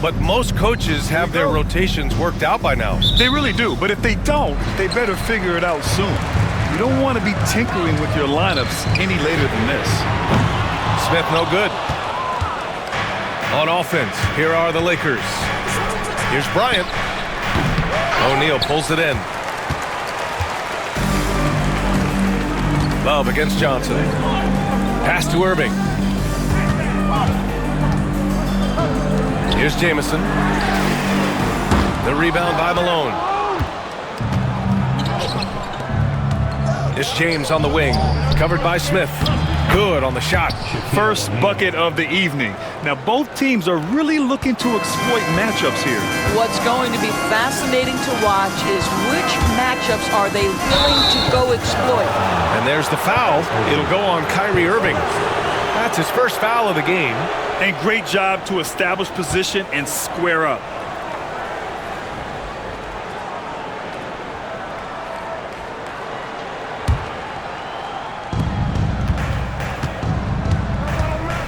But most coaches have their rotations worked out by now. They really do, but if they don't, they better figure it out soon. You don't want to be tinkering with your lineups any later than this. Smith no good. On offense, here are the Lakers. Here's Bryant. O'Neal pulls it in. Love against Johnson. Pass to Irving. Here's Jamison. The rebound by Malone. It's James on the wing. Covered by Smith. Good on the shot. First bucket of the evening. Now both teams are really looking to exploit matchups here. What's going to be fascinating to watch is which matchups are they willing to go exploit. And there's the foul. It'll go on Kyrie Irving. That's his first foul of the game. And great job to establish position and square up.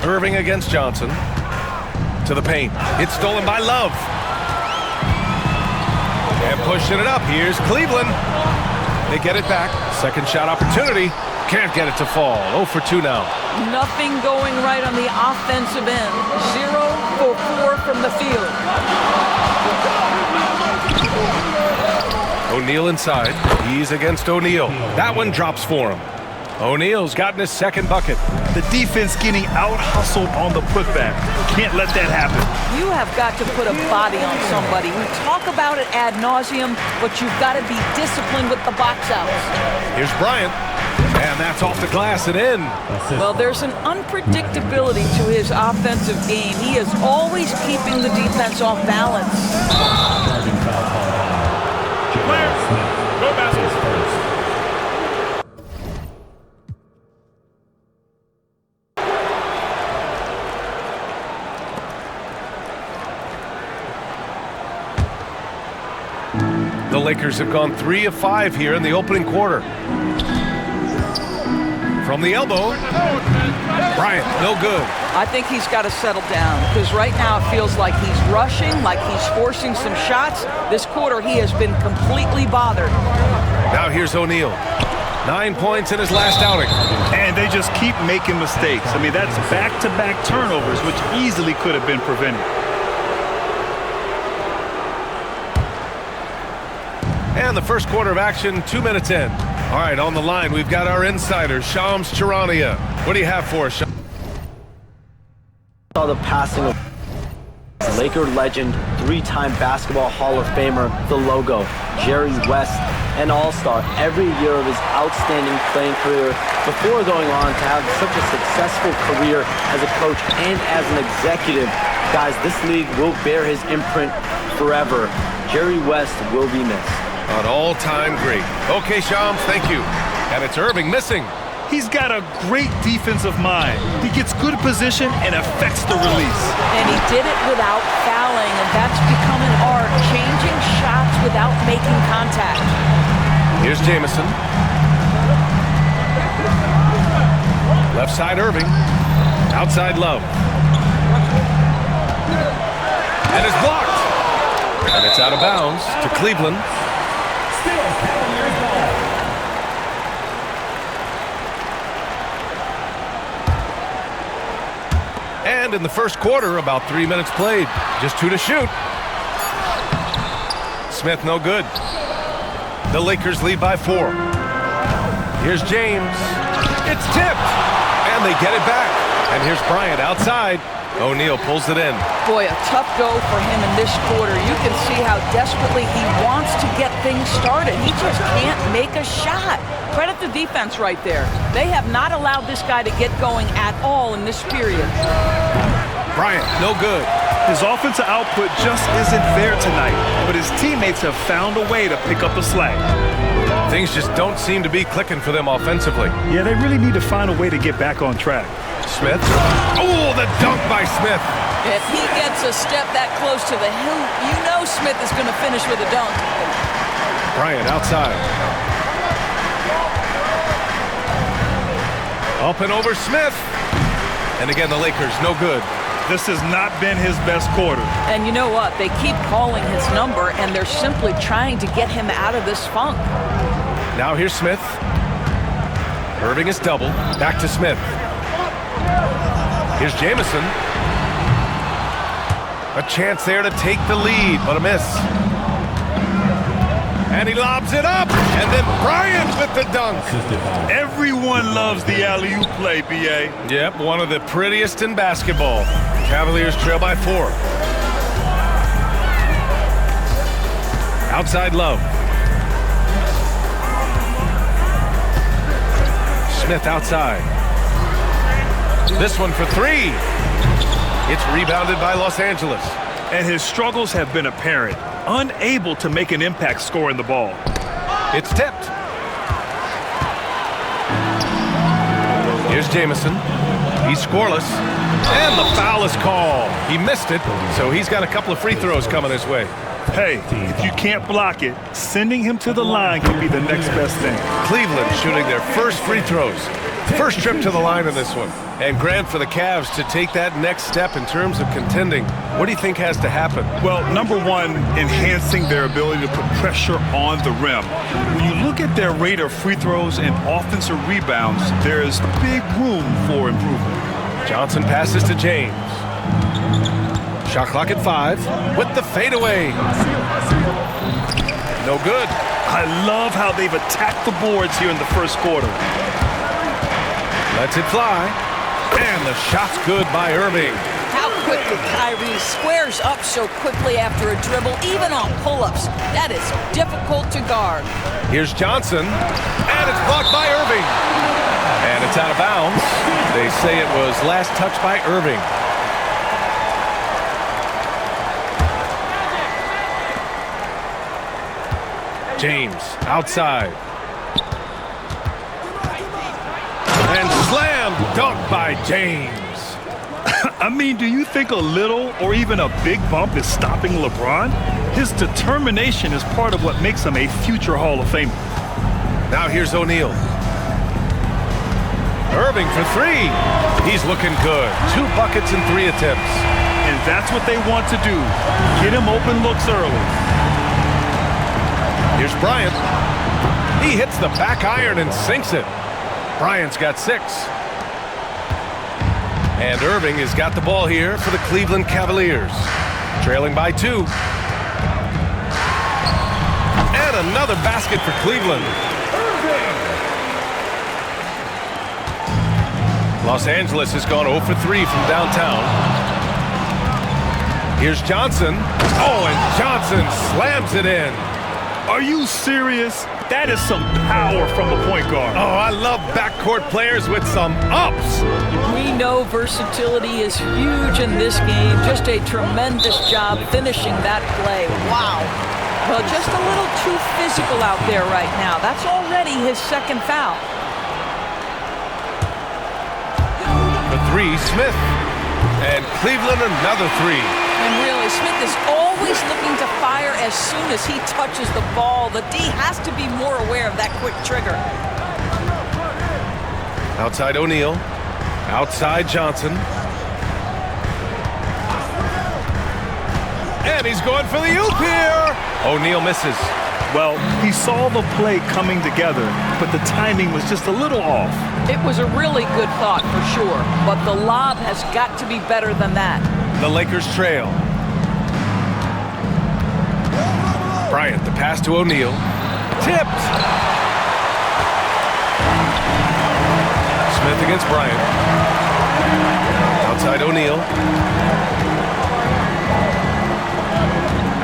Irving against Johnson. To the paint. It's stolen by Love. And pushing it up. Here's Cleveland. They get it back. Second shot opportunity. Can't get it to fall. 0 for 2 now. Nothing going right on the offensive end. 0 for 4 from the field. O'Neal inside. He's against O'Neal. That one drops for him. O'Neal's gotten his second bucket. The defense getting out-hustled on the putback. Can't let that happen. You have got to put a body on somebody. We talk about it ad nauseum, but you've got to be disciplined with the box outs. Here's Bryant. And that's off the glass and in. Well, there's an unpredictability to his offensive game. He is always keeping the defense off balance. Players, go basketball. The Lakers have gone 3 of 5 here in the opening quarter. From the elbow, Bryant, no good. I think he's got to settle down because right now it feels like he's rushing, like he's forcing some shots. This quarter he has been completely bothered. Now here's O'Neal. 9 points in his last outing. And they just keep making mistakes. I mean, that's back-to-back turnovers, which easily could have been prevented. And the first quarter of action, 2 minutes in. All right, on the line, we've got our insider, Shams Charania. What do you have for us, Shams? Saw the passing of Laker legend, 3-time Basketball Hall of Famer, the logo, Jerry West, an all-star every year of his outstanding playing career before going on to have such a successful career as a coach and as an executive. Guys, this league will bear his imprint forever. Jerry West will be missed. An all-time great. Okay, Shams, thank you. And it's Irving missing. He's got a great defensive mind. He gets good position and affects the release. And he did it without fouling, and that's become an art, changing shots without making contact. Here's Jamison. Left side Irving. Outside Love. And it's blocked. And it's out of bounds to Cleveland. And in the first quarter, about 3 minutes played. Just 2 to shoot. Smith no good. The Lakers lead by 4. Here's James. It's tipped. And they get it back. And here's Bryant outside. O'Neal pulls it in. Boy, a tough go for him in this quarter. You can see how desperately he wants to get things started. He just can't make a shot. Credit the defense right there. They have not allowed this guy to get going at all in this period. Bryant, no good. His offensive output just isn't there tonight, but his teammates have found a way to pick up the slack. Things just don't seem to be clicking for them offensively. Yeah, they really need to find a way to get back on track. Smith. Oh, the dunk by Smith. If he gets a step that close to the hoop, you know Smith is going to finish with a dunk. Bryant outside. Up and over Smith. And again, the Lakers, no good. This has not been his best quarter. And you know what? They keep calling his number, and they're simply trying to get him out of this funk. Now here's Smith. Irving is double. Back to Smith. Here's Jamison. A chance there to take the lead, but a miss. And he lobs it up, and then Bryant with the dunk. Everyone loves the alley-oop play, B.A. Yep, one of the prettiest in basketball. Cavaliers trail by 4. Outside Love. Smith outside. This one for 3. It's rebounded by Los Angeles. And his struggles have been apparent. Unable to make an impact scoring the ball. It's tipped. Here's Jamison. He's scoreless. And the foul is called. He missed it, so he's got a couple of free throws coming his way. Hey, if you can't block it, sending him to the line can be the next best thing. Cleveland shooting their first free throws. First trip to the line in this one. And Grant, for the Cavs to take that next step in terms of contending, what do you think has to happen? Well, number one, enhancing their ability to put pressure on the rim. When you look at their rate of free throws and offensive rebounds, there is big room for improvement. Johnson passes to James. Shot clock at 5 with the fadeaway. No good. I love how they've attacked the boards here in the first quarter. Lets it fly. And the shot's good by Irving. How quickly Kyrie squares up so quickly after a dribble, even on pull-ups. That is difficult to guard. Here's Johnson, and it's blocked by Irving. And it's out of bounds. They say it was last touched by Irving. James outside. And slam dunk by James. I mean, do you think a little or even a big bump is stopping LeBron? His determination is part of what makes him a future Hall of Famer. Now here's O'Neal. Irving for 3. He's looking good. 2 buckets and 3 attempts. And that's what they want to do. Get him open looks early. Here's Bryant. He hits the back iron and sinks it. Bryant's got 6. And Irving has got the ball here for the Cleveland Cavaliers. Trailing by 2. And another basket for Cleveland. Los Angeles has gone 0 for 3 from downtown. Here's Johnson. Oh, and Johnson slams it in. Are you serious? That is some power from a point guard. Oh, I love backcourt players with some ups. We know versatility is huge in this game. Just a tremendous job finishing that play. Wow. Well, just a little too physical out there right now. That's already his second foul. For 3, Smith. And Cleveland another 3. And really, Smith is always looking to fire as soon as he touches the ball. The D has to be more aware of that quick trigger. Outside O'Neal. Outside Johnson. And he's going for the oop here. O'Neal misses. Well, he saw the play coming together, but the timing was just a little off. It was a really good thought for sure, but the lob has got to be better than that. The Lakers trail. Bryant, the pass to O'Neal. Tipped. Smith against Bryant. Outside O'Neal.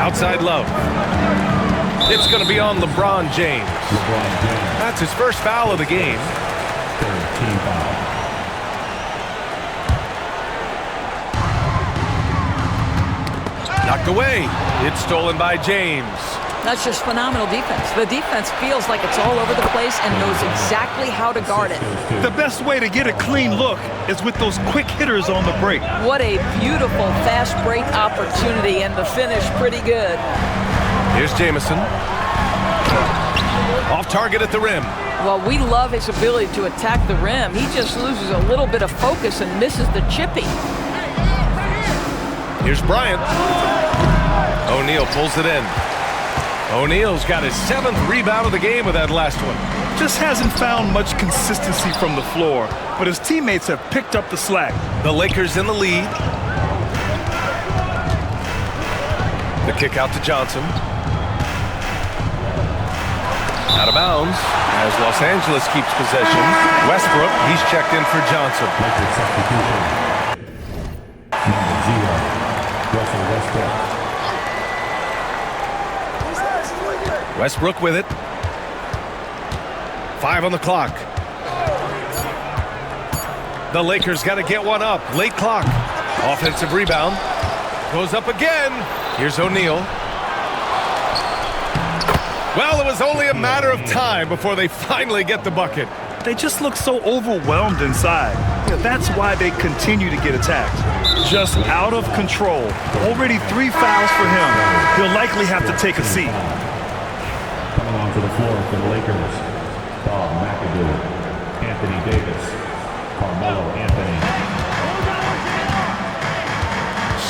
Outside Love. It's going to be on LeBron James. That's his first foul of the game. Team foul. Knocked away. It's stolen by James. That's just phenomenal defense. The defense feels like it's all over the place and knows exactly how to guard it. The best way to get a clean look is with those quick hitters on the break. What a beautiful fast break opportunity, and the finish pretty good. Here's Jamison. Off target at the rim. Well, we love his ability to attack the rim. He just loses a little bit of focus and misses the chippy. Here's Bryant. O'Neal pulls it in. O'Neal's got his 7th rebound of the game with that last one. Just hasn't found much consistency from the floor, but his teammates have picked up the slack. The Lakers in the lead. The kick out to Johnson. Out of bounds as Los Angeles keeps possession. Westbrook, he's checked in for Johnson. Lakers substitution. Number 0, Russell Westbrook. Westbrook with it. 5 on the clock. The Lakers got to get one up. Late clock. Offensive rebound. Goes up again. Here's O'Neal. Well, it was only a matter of time before they finally get the bucket. They just look so overwhelmed inside. That's why they continue to get attacked. Just out of control. Already 3 fouls for him. He'll likely have to take a seat. Coming onto the floor for the Lakers, Bob McAdoo, Anthony Davis, Carmelo Anthony.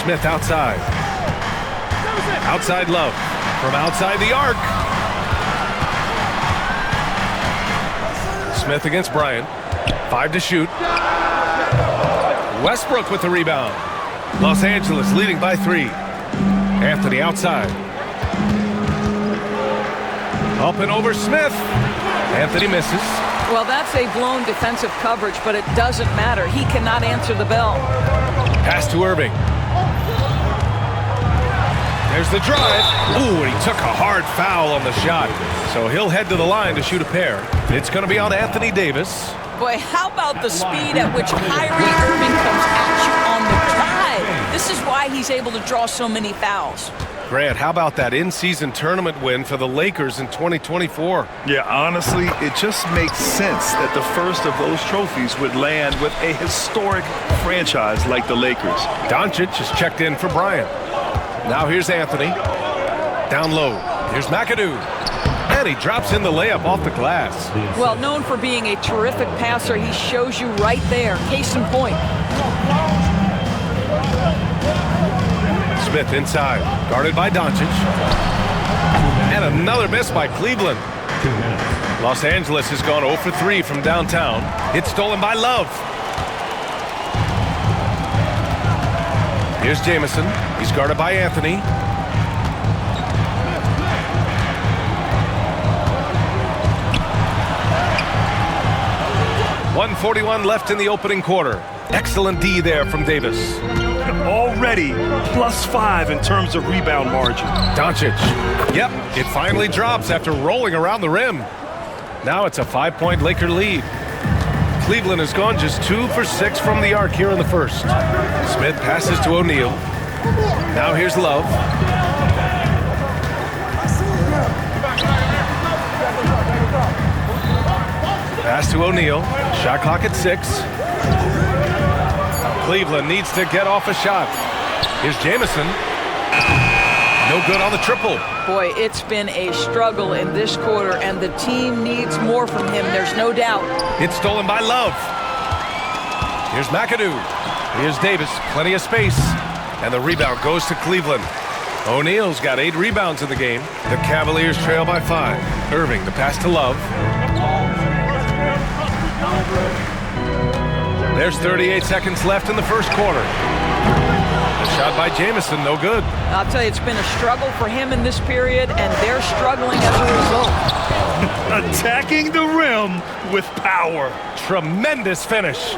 Smith outside. Outside Love. From outside the arc. Smith against Bryant. 5 to shoot. Westbrook with the rebound. Los Angeles leading by 3. Anthony outside. Up and over Smith. Anthony misses. Well, that's a blown defensive coverage, but it doesn't matter. He cannot answer the bell. Pass to Irving. There's the drive. Ooh, and he took a hard foul on the shot. So he'll head to the line to shoot a pair. It's going to be on Anthony Davis. Boy, how about the speed at which Kyrie Irving comes at you on the drive? This is why he's able to draw so many fouls. Grant, how about that in-season tournament win for the Lakers in 2024? Yeah, honestly, it just makes sense that the first of those trophies would land with a historic franchise like the Lakers. Doncic is checked in for Bryant. Now here's Anthony. Down low. Here's McAdoo. And he drops in the layup off the glass. Well, known for being a terrific passer, he shows you right there. Case in point. Smith inside, guarded by Doncic. And another miss by Cleveland. 2 minutes. Los Angeles has gone 0 for 3 from downtown. It's stolen by Love. Here's Jamison. He's guarded by Anthony. .141 left in the opening quarter. Excellent D there from Davis. Already +5 in terms of rebound margin. Doncic. Yep, it finally drops after rolling around the rim. Now it's a 5-point Laker lead. Cleveland has gone just 2 for 6 from the arc here in the first. Smith passes to O'Neal. Now here's Love. Pass to O'Neal. Shot clock at 6. Cleveland needs to get off a shot. Here's Jamison. No good on the triple. Boy, it's been a struggle in this quarter, and the team needs more from him. There's no doubt. It's stolen by Love. Here's McAdoo. Here's Davis. Plenty of space. And the rebound goes to Cleveland. O'Neal's got 8 rebounds in the game. The Cavaliers trail by 5. Irving, the pass to Love. There's 38 seconds left in the first quarter. A shot by Jamison, no good. I'll tell you, it's been a struggle for him in this period, and they're struggling as a result. Attacking the rim with power. Tremendous finish.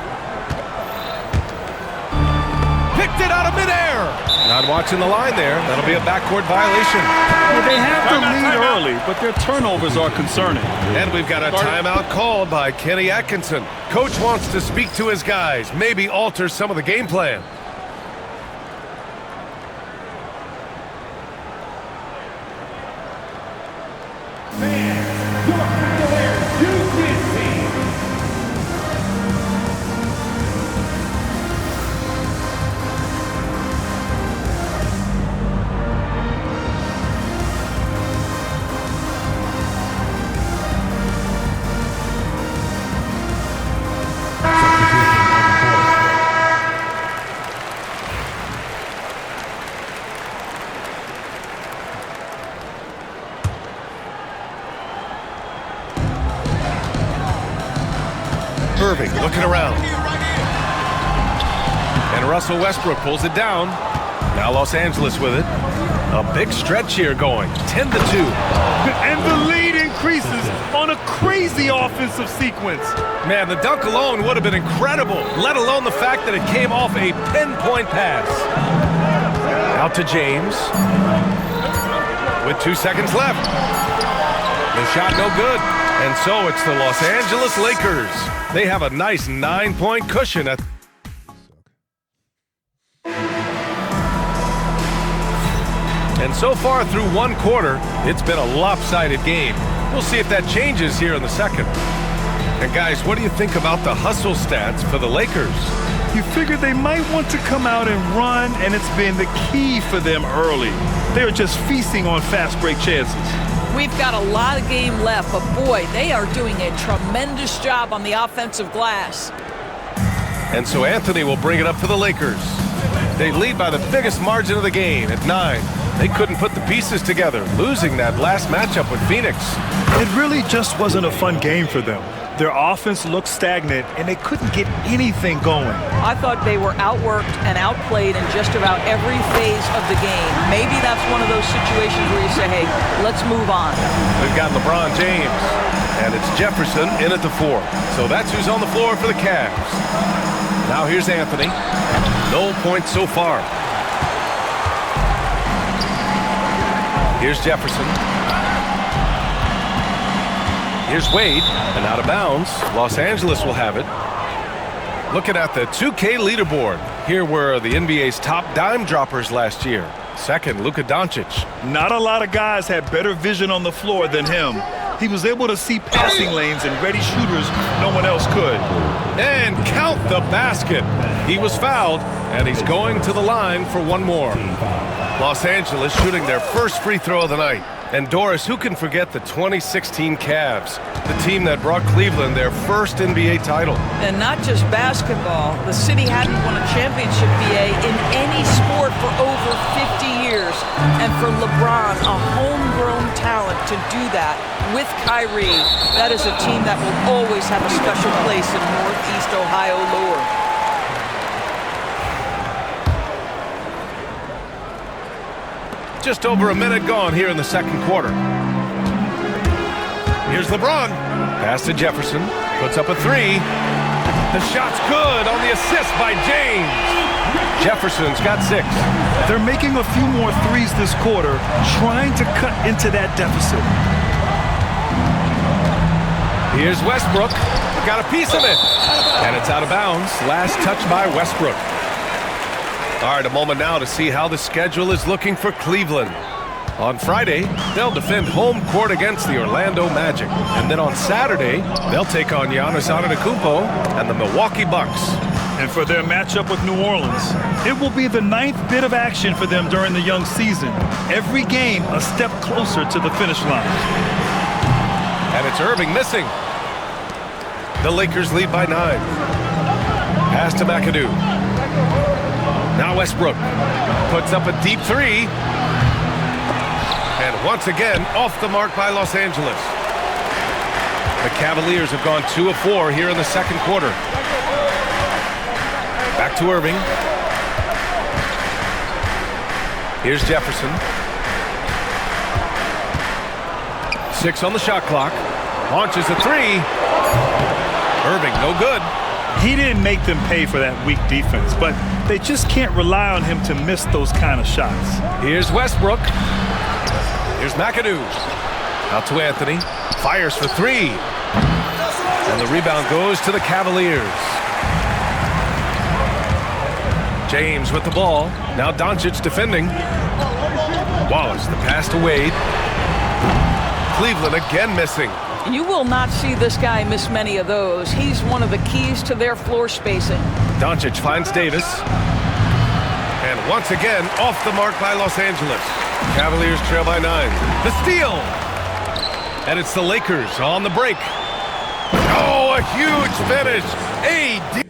Picked it out of midair. Not watching the line there. That'll be a backcourt violation. Well, they have the lead early, but their turnovers are concerning. And we've got a timeout called by Kenny Atkinson. Coach wants to speak to his guys, maybe alter some of the game plan. Irving looking around. And Russell Westbrook pulls it down. Now Los Angeles with it. A big stretch here going, 10-2. And the lead increases on a crazy offensive sequence. Man, the dunk alone would have been incredible, let alone the fact that it came off a pinpoint pass. Out to James. With 2 seconds left. The shot no good. And so it's the Los Angeles Lakers. They have a nice 9-point cushion at And so far through one quarter, it's been a lopsided game. We'll see if that changes here in the second. And guys, what do you think about the hustle stats for the Lakers? You figure they might want to come out and run, and it's been the key for them early. They're just feasting on fast break chances. We've got a lot of game left, but boy, they are doing a tremendous job on the offensive glass. And so Anthony will bring it up for the Lakers. They lead by the biggest margin of the game at 9. They couldn't put the pieces together, losing that last matchup with Phoenix. It really just wasn't a fun game for them. Their offense looked stagnant, and they couldn't get anything going. I thought they were outworked and outplayed in just about every phase of the game. Maybe that's one of those situations where you say, hey, let's move on. We've got LeBron James, and it's Jefferson in at the 4. So that's who's on the floor for the Cavs. Now here's Anthony. No points so far. Here's Jefferson. Here's Wade, and out of bounds. Los Angeles will have it. Looking at the 2K leaderboard, here were the NBA's top dime droppers last year. Second, Luka Doncic. Not a lot of guys had better vision on the floor than him. He was able to see passing lanes and ready shooters no one else could. And count the basket. He was fouled, and he's going to the line for one more. Los Angeles shooting their first free throw of the night. And Doris, who can forget the 2016 Cavs, the team that brought Cleveland their first NBA title? And not just basketball. The city hadn't won a championship, BA, in any sport for over 50 years. And for LeBron, a homegrown talent to do that with Kyrie, that is a team that will always have a special place in Northeast Ohio lore. Just over a minute gone here in the second quarter. Here's LeBron. Pass to Jefferson. Puts up a 3. The shot's good on the assist by James. Jefferson's got 6. They're making a few more threes this quarter, trying to cut into that deficit. Here's Westbrook. Got a piece of it. And it's out of bounds. Last touch by Westbrook. All right, a moment now to see how the schedule is looking for Cleveland. On Friday, they'll defend home court against the Orlando Magic. And then on Saturday, they'll take on Giannis Antetokounmpo and the Milwaukee Bucks. And for their matchup with New Orleans, it will be the 9th bit of action for them during the young season. Every game a step closer to the finish line. And it's Irving missing. The Lakers lead by 9. Pass to McAdoo. Now Westbrook puts up a deep 3. And once again, off the mark by Los Angeles. The Cavaliers have gone 2 of 4 here in the second quarter. Back to Irving. Here's Jefferson. 6 on the shot clock. Launches a 3. Irving, no good. He didn't make them pay for that weak defense, but they just can't rely on him to miss those kind of shots. Here's Westbrook. Here's McAdoo. Out to Anthony. Fires for 3. And the rebound goes to the Cavaliers. James with the ball. Now Doncic defending. Wallace, the pass to Wade. Cleveland again missing. You will not see this guy miss many of those. He's one of the keys to their floor spacing. Doncic finds Davis. And once again, off the mark by Los Angeles. Cavaliers trail by 9. The steal! And it's the Lakers on the break. Oh, a huge finish. AD.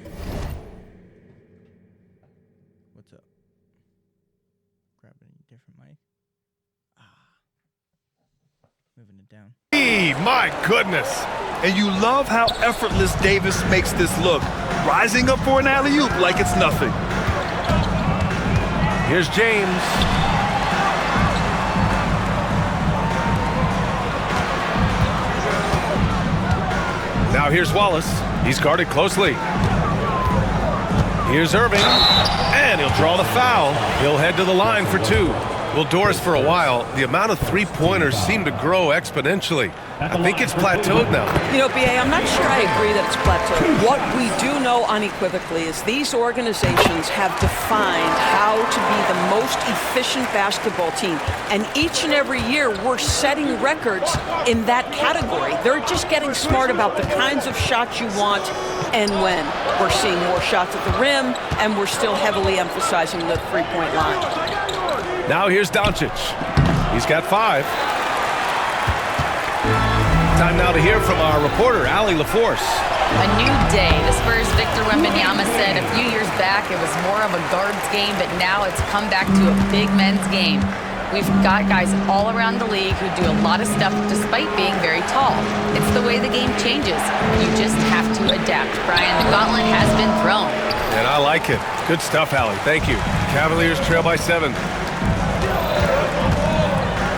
What's up? Grabbing a different mic. Moving it down. three. My goodness. And you love how effortless Davis makes this look, rising up for an alley-oop like it's nothing. Here's James. Now here's Wallace. He's guarded closely. Here's Irving, and he'll draw the foul. He'll head to the line for two. Well, Doris, for a while, the amount of three-pointers seemed to grow exponentially. I think it's plateaued now. You know, B.A., I'm not sure I agree that it's plateaued. What we do know unequivocally is these organizations have defined how to be the most efficient basketball team. And each and every year, we're setting records in that category. They're just getting smart about the kinds of shots you want and when. We're seeing more shots at the rim, and we're still heavily emphasizing the three-point line. Now here's Doncic. He's got 5. Time now to hear from our reporter, Allie LaForce. A new day. The Spurs' Victor Wembanyama said a few years back it was more of a guards game, but now it's come back to a big men's game. We've got guys all around the league who do a lot of stuff despite being very tall. It's the way the game changes. You just have to adapt. Brian, the gauntlet has been thrown. And I like it. Good stuff, Allie. Thank you. Cavaliers trail by 7.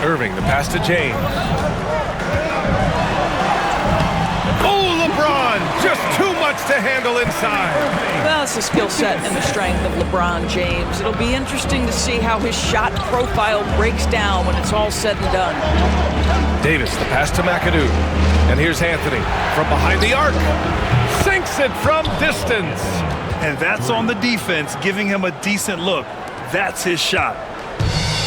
Irving, the pass to James. Oh, LeBron! Just too much to handle inside. Well, it's the skill set and the strength of LeBron James. It'll be interesting to see how his shot profile breaks down when it's all said and done. Davis, the pass to McAdoo. And here's Anthony from behind the arc. Sinks it from distance. And that's on the defense, giving him a decent look. That's his shot.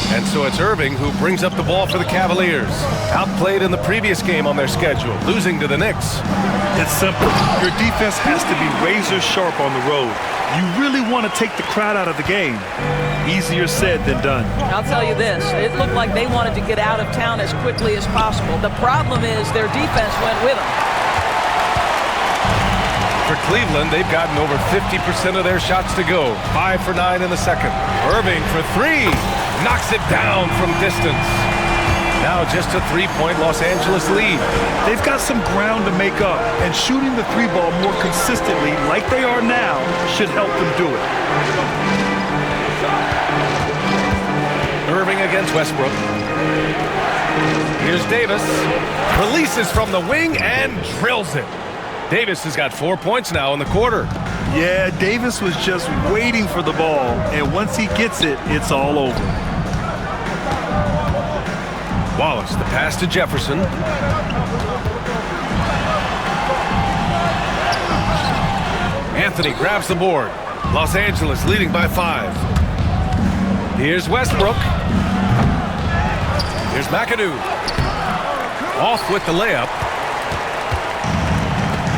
And so it's Irving who brings up the ball for the Cavaliers. Outplayed in the previous game on their schedule, losing to the Knicks. It's simple. Your defense has to be razor sharp on the road. You really want to take the crowd out of the game. Easier said than done. I'll tell you this, it looked like they wanted to get out of town as quickly as possible. The problem is their defense went with them. For Cleveland, they've gotten over 50% of their shots to go. 5 for 9 in the second. Irving for 3. Knocks it down from distance. Now just a 3-point Los Angeles lead. They've got some ground to make up, and shooting the 3-ball more consistently like they are now should help them do it. Irving against Westbrook. Here's Davis. Releases from the wing and drills it. Davis has got 4 points now in the quarter. Yeah, Davis was just waiting for the ball, and once he gets it, it's all over. Wallace, the pass to Jefferson. Anthony grabs the board. Los Angeles leading by 5. Here's Westbrook. Here's McAdoo. Off with the layup.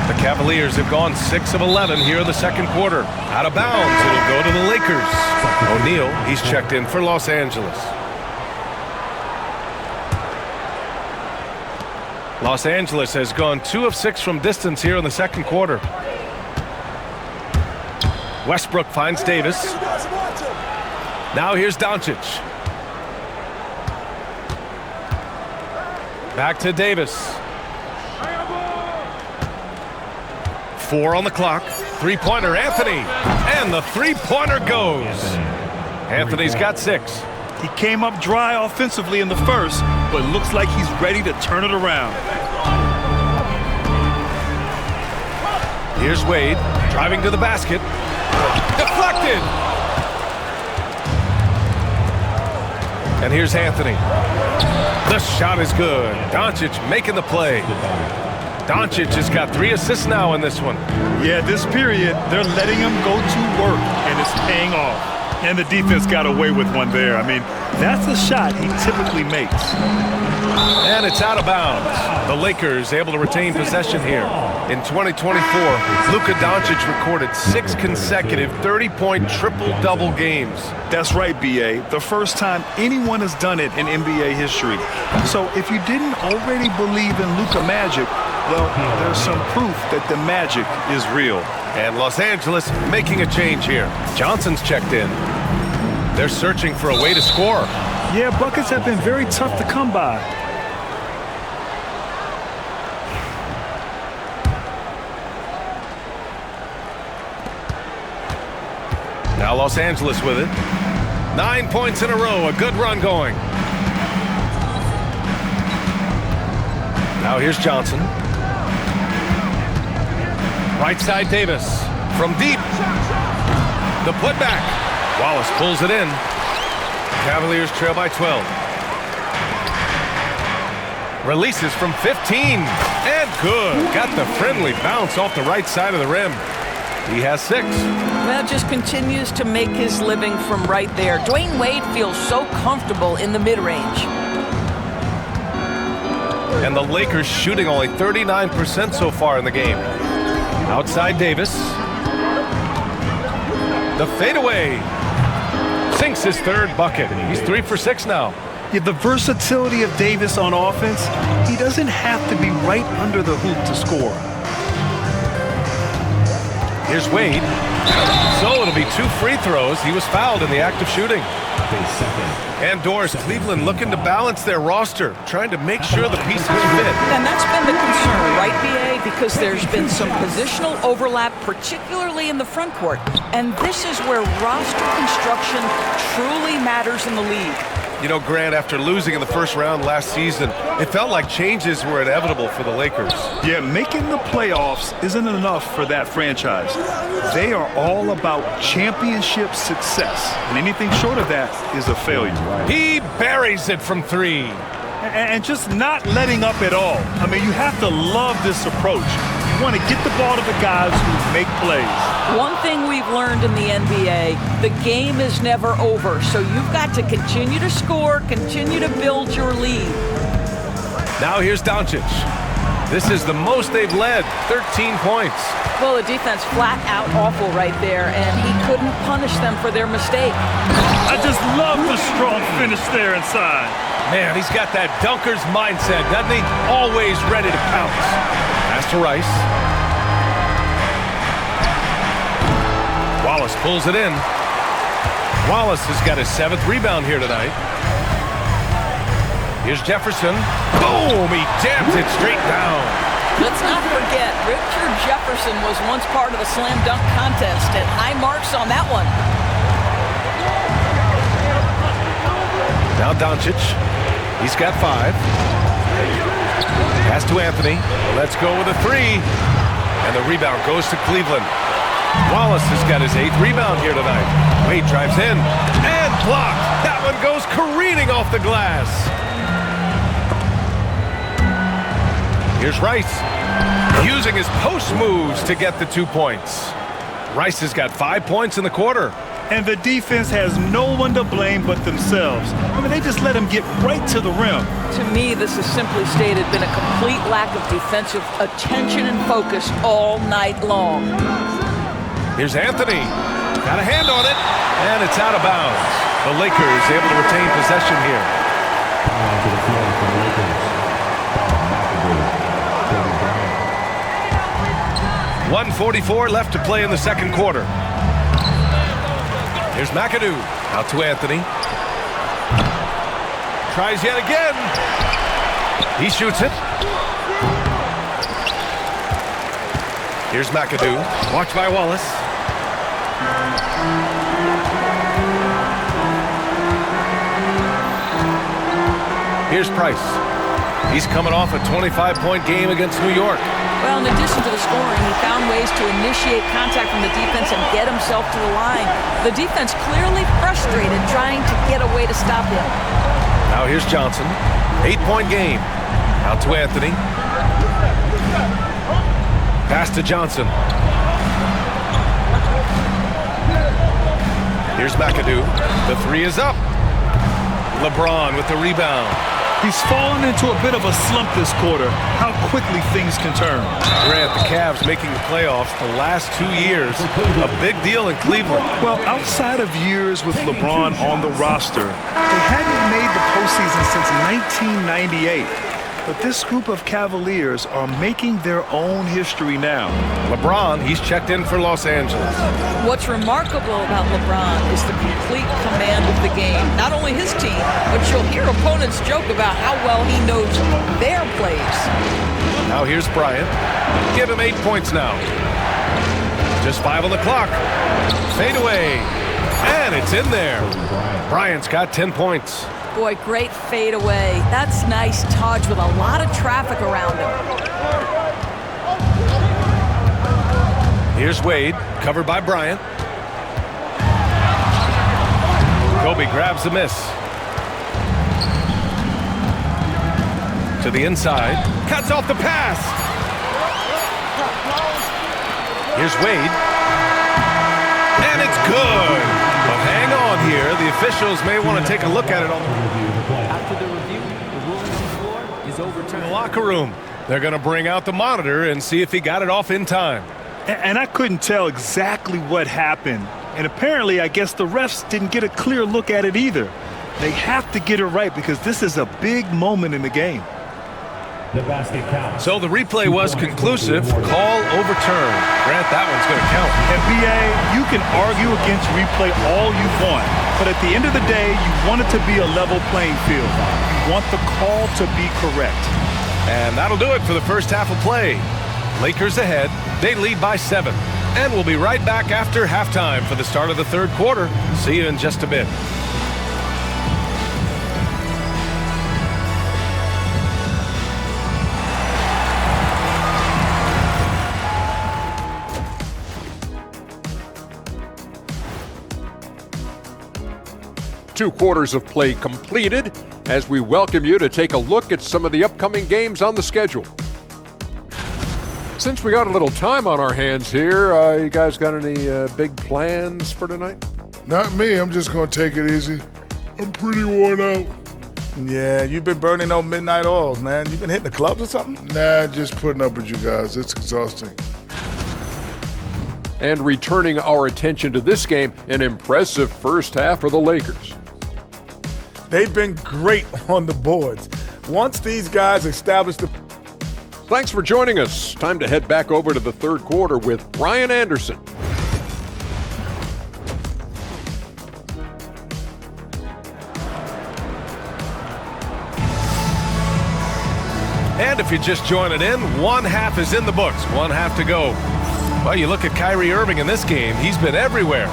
The Cavaliers have gone 6 of 11 here in the second quarter. Out of bounds, it'll go to the Lakers. O'Neal, he's checked in for Los Angeles. Los Angeles has gone 2 of 6 from distance here in the second quarter. Westbrook finds Davis. Now here's Doncic. Back to Davis. 4 on the clock. 3-pointer, Anthony. And the 3-pointer goes. Anthony's got 6. He came up dry offensively in the first, but looks like he's ready to turn it around. Here's Wade, driving to the basket. Deflected! And here's Anthony. The shot is good. Doncic making the play. Doncic has got 3 assists now in this one. Yeah, this period, they're letting him go to work, and it's paying off. And the defense got away with one there. I mean, that's a shot he typically makes. And it's out of bounds. The Lakers able to retain possession here. In 2024, Luka Doncic recorded 6 consecutive 30-point triple-double games. That's right, B.A. The first time anyone has done it in NBA history. So if you didn't already believe in Luka magic, well, there's some proof that the magic is real. And Los Angeles making a change here. Johnson's checked in. They're searching for a way to score. Yeah, buckets have been very tough to come by. Now Los Angeles with it. 9 points in a row. A good run going. Now here's Johnson. Right side Davis. From deep. The putback. Wallace pulls it in. Cavaliers trail by 12. Releases from 15. And good. Got the friendly bounce off the right side of the rim. He has 6. Well, just continues to make his living from right there. Dwayne Wade feels so comfortable in the mid-range. And the Lakers shooting only 39% so far in the game. Outside Davis. The fadeaway. Sinks his 3rd bucket. He's 3 for 6 now. Yeah, the versatility of Davis on offense, he doesn't have to be right under the hoop to score. Here's Wade. So it'll be 2 free throws. He was fouled in the act of shooting. And Doris, Cleveland looking to balance their roster, trying to make sure the pieces fit. And that's been the concern, right, B.A.? Because there's been some positional overlap, particularly in the front court. And this is where roster construction truly matters in the league. You know, Grant, after losing in the first round last season, it felt like changes were inevitable for the Lakers. Yeah, making the playoffs isn't enough for that franchise. They are all about championship success, and anything short of that is a failure. He buries it from 3. And just not letting up at all. I mean, you have to love this approach. You want to get the ball to the guys who make plays. One thing we've learned in the NBA, the game is never over. So you've got to continue to score, continue to build your lead. Now here's Doncic. This is the most they've led, 13 points. Well, the defense flat out awful right there, and he couldn't punish them for their mistake. I just love the strong finish there inside. Man, he's got that dunker's mindset, doesn't he? Always ready to pounce. Pass to Rice. Wallace pulls it in. Wallace has got his 7th rebound here tonight. Here's Jefferson. Boom! He jams it straight down. Let's not forget, Richard Jefferson was once part of the slam dunk contest, and high marks on that one. Now Doncic. He's got 5. Pass to Anthony. Let's go with a 3. And the rebound goes to Cleveland. Wallace has got his 8th rebound here tonight. Wade drives in and blocked. That one goes careening off the glass. Here's Rice. Using his post moves to get the 2 points. Rice has got 5 points in the quarter. And the defense has no one to blame but themselves. I mean, they just let him get right to the rim. To me, this has simply stated been a complete lack of defensive attention and focus all night long. Here's Anthony. Got a hand on it, and it's out of bounds. The Lakers able to retain possession here. To the floor for the Lakers. 1:44 left to play in the 2nd quarter. Here's McAdoo. Out to Anthony. Tries yet again. He shoots it. Here's McAdoo. Watched by Wallace. Here's Price. He's coming off a 25-point game against New York. Well, in addition to the scoring, he found ways to initiate contact from the defense and get himself to the line. The defense clearly frustrated, trying to get a way to stop him. Now here's Johnson. 8-point game. Out to Anthony. Pass to Johnson. Here's McAdoo. The 3 is up. LeBron with the rebound. He's fallen into a bit of a slump this quarter. How quickly things can turn. Grant, the Cavs making the playoffs the last 2 years. A big deal in Cleveland. Well, outside of years with LeBron on the roster, they hadn't made the postseason since 1998. But this group of Cavaliers are making their own history now. LeBron, he's checked in for Los Angeles. What's remarkable about LeBron is the complete command of the game. Not only his team, but you'll hear opponents joke about how well he knows their plays. Now here's Bryant. Give him 8 points now. Just 5 on the clock. Fade away. And it's in there. Bryant's got 10 points. Boy, great fadeaway. That's nice touch with a lot of traffic around him. Here's Wade, covered by Bryant. Kobe grabs the miss. To the inside. Cuts off the pass. Here's Wade. And it's good. But hang on here. The officials may want to take a look at it on the review. After the review, the ruling on the floor is overturned. In the locker room, they're going to bring out the monitor and see if he got it off in time. And I couldn't tell exactly what happened. And apparently, I guess the refs didn't get a clear look at it either. They have to get it right because this is a big moment in the game. The basket counts. So the replay was conclusive. Call overturned. Grant, that one's going to count. NBA, you can argue against replay all you want, but at the end of the day, you want it to be a level playing field. You want the call to be correct. And that'll do it for the first half of play. Lakers ahead. They lead by 7. And we'll be right back after halftime for the start of the third quarter. See you in just a bit. Two quarters of play completed as we welcome you to take a look at some of the upcoming games on the schedule. Since we got a little time on our hands here, you guys got any big plans for tonight? Not me. I'm just going to take it easy. I'm pretty worn out. Yeah, you've been burning those midnight oils, man. You been hitting the clubs or something? Nah, just putting up with you guys. It's exhausting. And returning our attention to this game, an impressive first half for the Lakers. They've been great on the boards. Once these guys establish the... Thanks for joining us. Time to head back over to the third quarter with Brian Anderson. And if you're just joining in, one half is in the books. One half to go. Well, you look at Kyrie Irving in this game. He's been everywhere.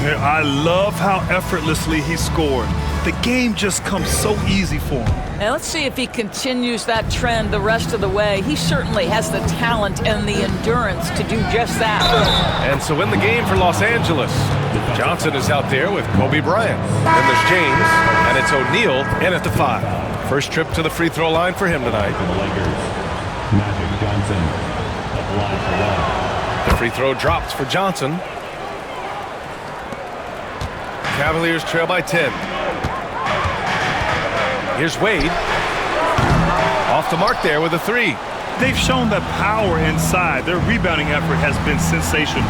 Yeah, I love how effortlessly he scored. The game just comes so easy for him. Now let's see if he continues that trend the rest of the way. He certainly has the talent and the endurance to do just that. And so in the game for Los Angeles, Johnson is out there with Kobe Bryant. Then there's James, and it's O'Neal in at the 5. First trip to the free throw line for him tonight. For the Lakers, Magic Johnson at the line for one. The free throw drops for Johnson. Cavaliers trail by 10. Here's Wade. Off the mark there with a 3. They've shown that power inside. Their rebounding effort has been sensational.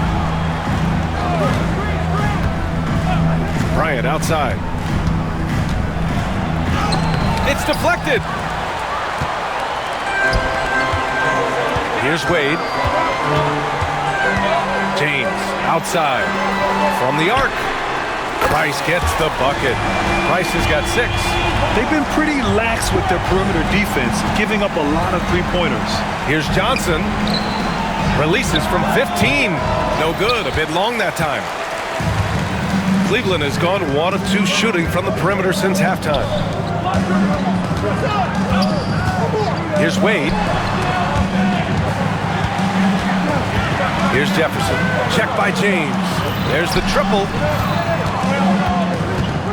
Bryant outside. It's deflected. Here's Wade. James outside. From the arc. Price gets the bucket. Price has got 6. They've been pretty lax with their perimeter defense, giving up a lot of three-pointers. Here's Johnson. Releases from 15. No good. A bit long that time. Cleveland has gone 1 of 2 shooting from the perimeter since halftime. Here's Wade. Here's Jefferson. Check by James. There's the triple.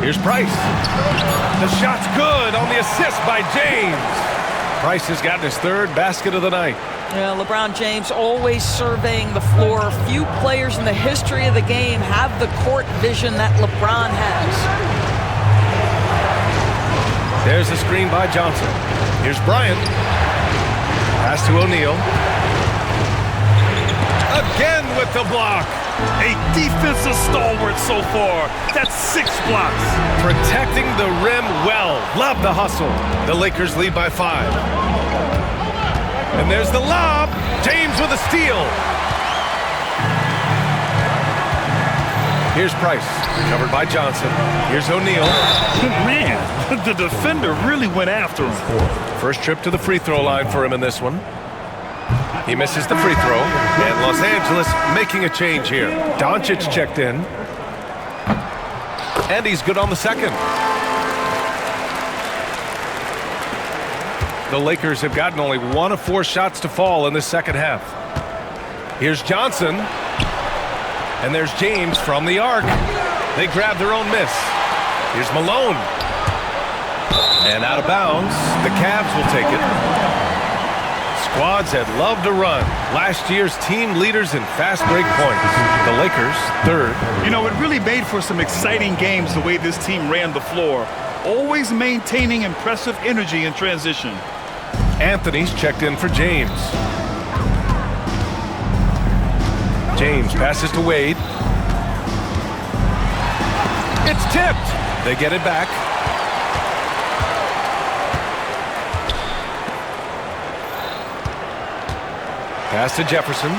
Here's Price. The shot's good on the assist by James. Price has gotten his 3rd basket of the night. Yeah, LeBron James always surveying the floor. Few players in the history of the game have the court vision that LeBron has. There's the screen by Johnson. Here's Bryant. Pass to O'Neal. Again with the block. A defensive stalwart so far. That's 6 blocks. Protecting the rim well. Love the hustle. The Lakers lead by 5. And there's the lob. James with a steal. Here's Price. Covered by Johnson. Here's O'Neal. Man, the defender really went after him. First trip to the free throw line for him in this one. He misses the free throw, and Los Angeles making a change here. Doncic checked in. And he's good on the second. The Lakers have gotten only 1 of 4 shots to fall in this second half. Here's Johnson. And there's James from the arc. They grab their own miss. Here's Malone. And out of bounds. The Cavs will take it. Squads that love to run. Last year's team leaders in fast break points. The Lakers, 3rd. You know, it really made for some exciting games the way this team ran the floor. Always maintaining impressive energy in transition. Anthony's checked in for James. James passes to Wade. It's tipped. They get it back. Pass to Jefferson.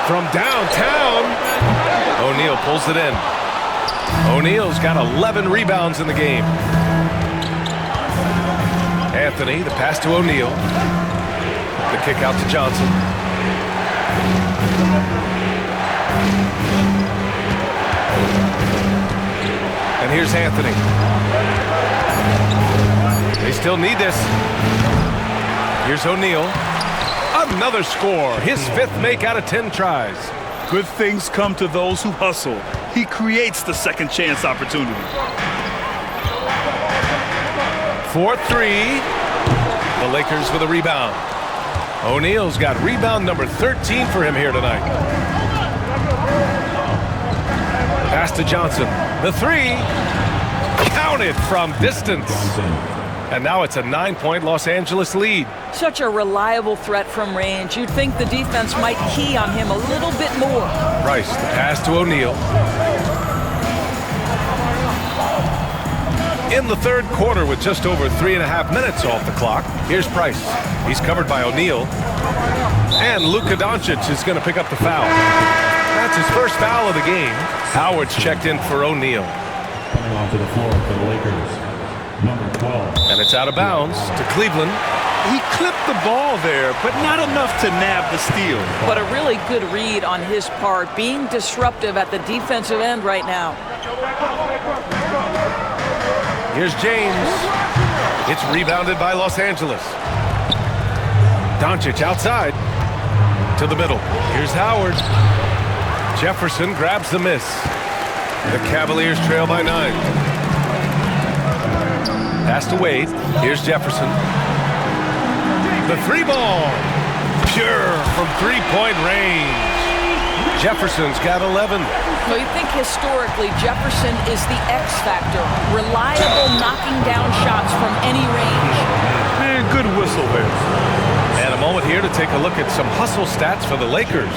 From downtown. O'Neal pulls it in. O'Neal's got 11 rebounds in the game. Anthony, the pass to O'Neal. The kick out to Johnson. And here's Anthony. They still need this. Here's O'Neal. Another score. His 5th make out of 10 tries. Good things come to those who hustle. He creates the second chance opportunity. 4-3. The Lakers with a rebound. O'Neal's got rebound number 13 for him here tonight. Pass to Johnson. The 3. Counted from distance. And now it's a 9-point Los Angeles lead. Such a reliable threat from range. You'd think the defense might key on him a little bit more. Price, the pass to O'Neal. In the 3rd quarter with just over 3.5 minutes off the clock, here's Price. He's covered by O'Neal. And Luka Doncic is going to pick up the foul. That's his first foul of the game. Howard's checked in for O'Neal. Coming onto the floor for the Lakers, number 12. And it's out of bounds to Cleveland. He clipped the ball there, but not enough to nab the steal. But a really good read on his part, being disruptive at the defensive end right now. Here's James. It's rebounded by Los Angeles. Doncic outside to the middle. Here's Howard. Jefferson grabs the miss. The Cavaliers trail by 9. Pass to Wade. Here's Jefferson. The 3-ball. Pure from 3-point range. Jefferson's got 11. Well, you think historically Jefferson is the X factor. Reliable knocking down shots from any range. Man, good whistle there. And a moment here to take a look at some hustle stats for the Lakers.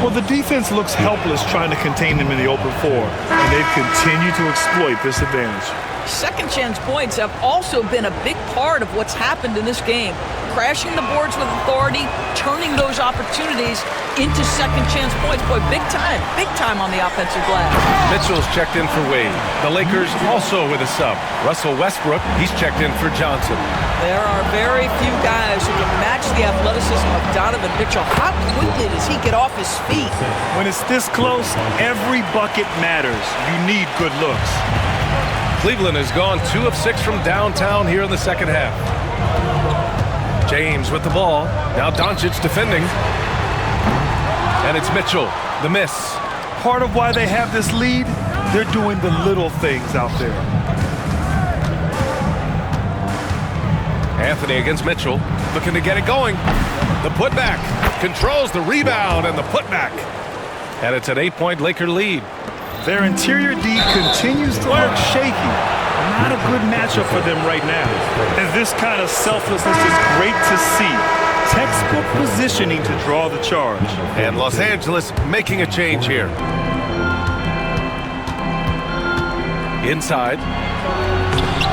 Well, the defense looks helpless trying to contain them in the open floor, and they've continued to exploit this advantage. Second chance points have also been a big part of what's happened in this game. Crashing the boards with authority, turning those opportunities into second chance points. Boy, big time on the offensive glass. Mitchell's checked in for Wade. The Lakers also with a sub. Russell Westbrook, he's checked in for Johnson. There are very few guys who can match the athleticism of Donovan Mitchell. How quickly does he get off his feet? When it's this close, every bucket matters. You need good looks. Cleveland has gone 2 of 6 from downtown here in the second half. James with the ball. Now Doncic defending. And it's Mitchell, the miss. Part of why they have this lead, they're doing the little things out there. Anthony against Mitchell, looking to get it going. The putback, controls the rebound and the putback. And it's an 8-point Laker lead. Their interior D continues to look shaky. Not a good matchup for them right now. And this kind of selflessness is great to see. Textbook positioning to draw the charge. And Los Angeles making a change here. Inside.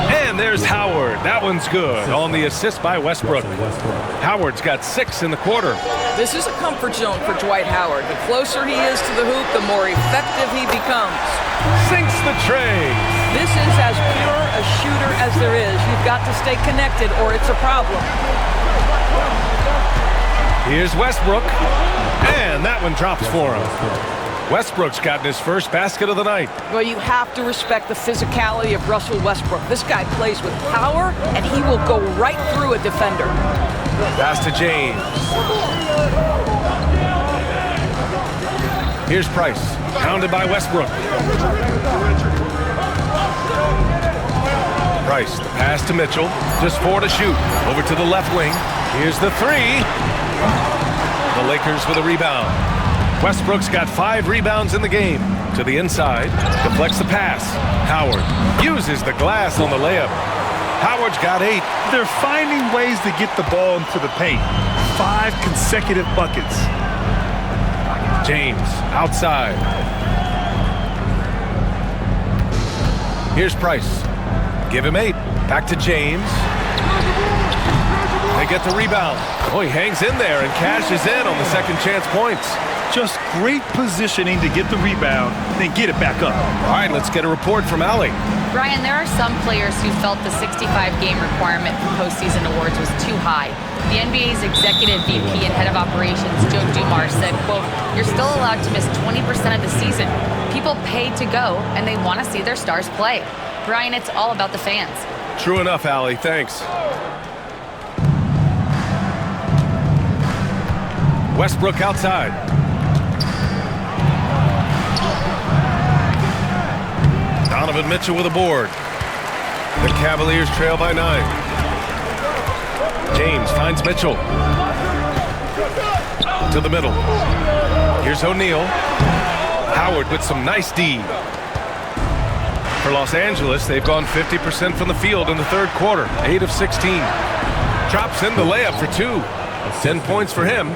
And there's Howard. That one's good on the assist by Westbrook. Howard's got 6 in the quarter. This is a comfort zone for Dwight Howard. The closer he is to the hoop, the more effective he becomes. Sinks the tray. This is as pure a shooter as there is. You've got to stay connected or it's a problem. Here's Westbrook. And that one drops for him. Westbrook's gotten his first basket of the night. Well, you have to respect the physicality of Russell Westbrook. This guy plays with power, and he will go right through a defender. Pass to James. Here's Price, pounded by Westbrook. Price, the pass to Mitchell, just 4 to shoot. Over to the left wing. Here's the 3. The Lakers with a rebound. Westbrook's got 5 rebounds in the game. To the inside, deflects the pass. Howard uses the glass on the layup. Howard's got 8. They're finding ways to get the ball into the paint. 5 consecutive buckets. James outside. Here's Price. Give him 8. Back to James. They get the rebound. Oh, he hangs in there and cashes in on the second chance points. Just great positioning to get the rebound, then get it back up. All right, let's get a report from Allie. Brian, there are some players who felt the 65-game requirement for postseason awards was too high. The NBA's executive VP and head of operations, Joe Dumars, said, quote, "You're still allowed to miss 20% of the season. People pay to go, and they want to see their stars play." Brian, it's all about the fans. True enough, Allie. Thanks. Westbrook outside. Donovan Mitchell with a board. The Cavaliers trail by 9. James finds Mitchell. To the middle. Here's O'Neal. Howard with some nice D. For Los Angeles, they've gone 50% from the field in the third quarter. 8 of 16. Drops in the layup for 2. 10 points for him.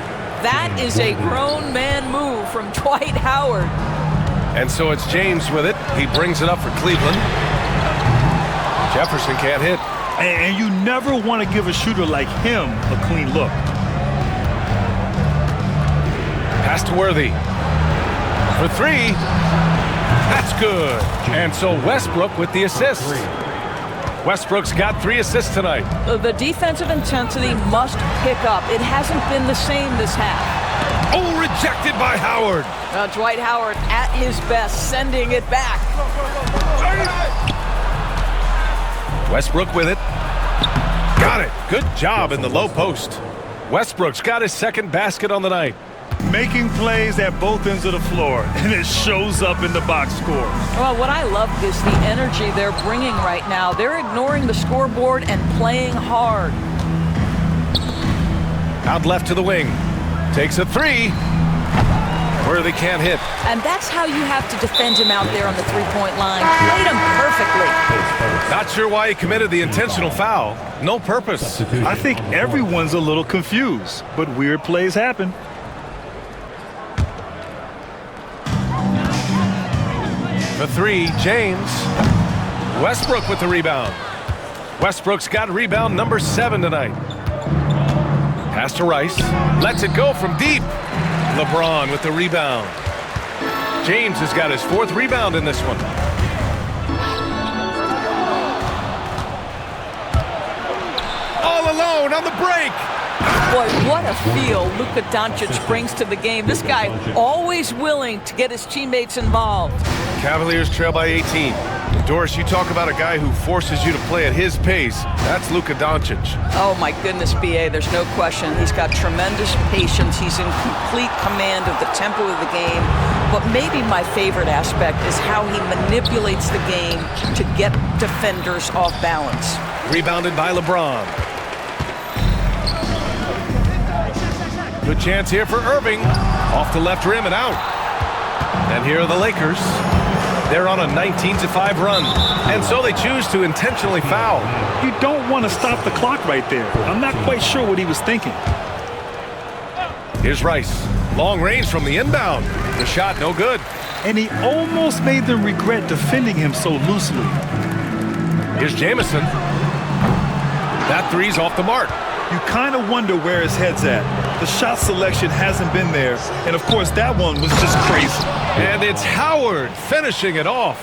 That is a grown man move from Dwight Howard. And so it's James with it. He brings it up for Cleveland. Jefferson can't hit. And you never want to give a shooter like him a clean look. Pass to Worthy. For 3. That's good. And so Westbrook with the assist. Westbrook's got 3 assists tonight. The defensive intensity must pick up. It hasn't been the same this half. Oh, rejected by Howard. Dwight Howard at his best, sending it back. Westbrook with it. Got it. Good job in the low post. Westbrook's got his second basket on the night. Making plays at both ends of the floor, and it shows up in the box score. Well, what I love is the energy they're bringing right now. They're ignoring the scoreboard and playing hard. Out left to the wing. Takes a 3. Worthy can't hit. And that's how you have to defend him out there on the three-point line. Played him perfectly. Not sure why he committed the intentional foul. No purpose. I think everyone's a little confused, but weird plays happen. For 3, James. Westbrook with the rebound. Westbrook's got rebound number 7 tonight. Pass to Rice. Lets it go from deep. LeBron with the rebound. James has got his 4th rebound in this one. All alone on the break. Boy, what a feel Luka Doncic brings to the game. This guy always willing to get his teammates involved. Cavaliers trail by 18. Doris, you talk about a guy who forces you to play at his pace. That's Luka Doncic. Oh, my goodness, B.A., there's no question. He's got tremendous patience. He's in complete command of the tempo of the game. But maybe my favorite aspect is how he manipulates the game to get defenders off balance. Rebounded by LeBron. Good chance here for Irving. Off the left rim and out. And here are the Lakers. They're on a 19-5 run, and so they choose to intentionally foul. You don't want to stop the clock right there. I'm not quite sure what he was thinking. Here's Rice. Long range from the inbound. The shot no good. And he almost made them regret defending him so loosely. Here's Jamison. That 3's off the mark. You kind of wonder where his head's at. The shot selection hasn't been there, and of course that one was just crazy. And it's Howard finishing it off.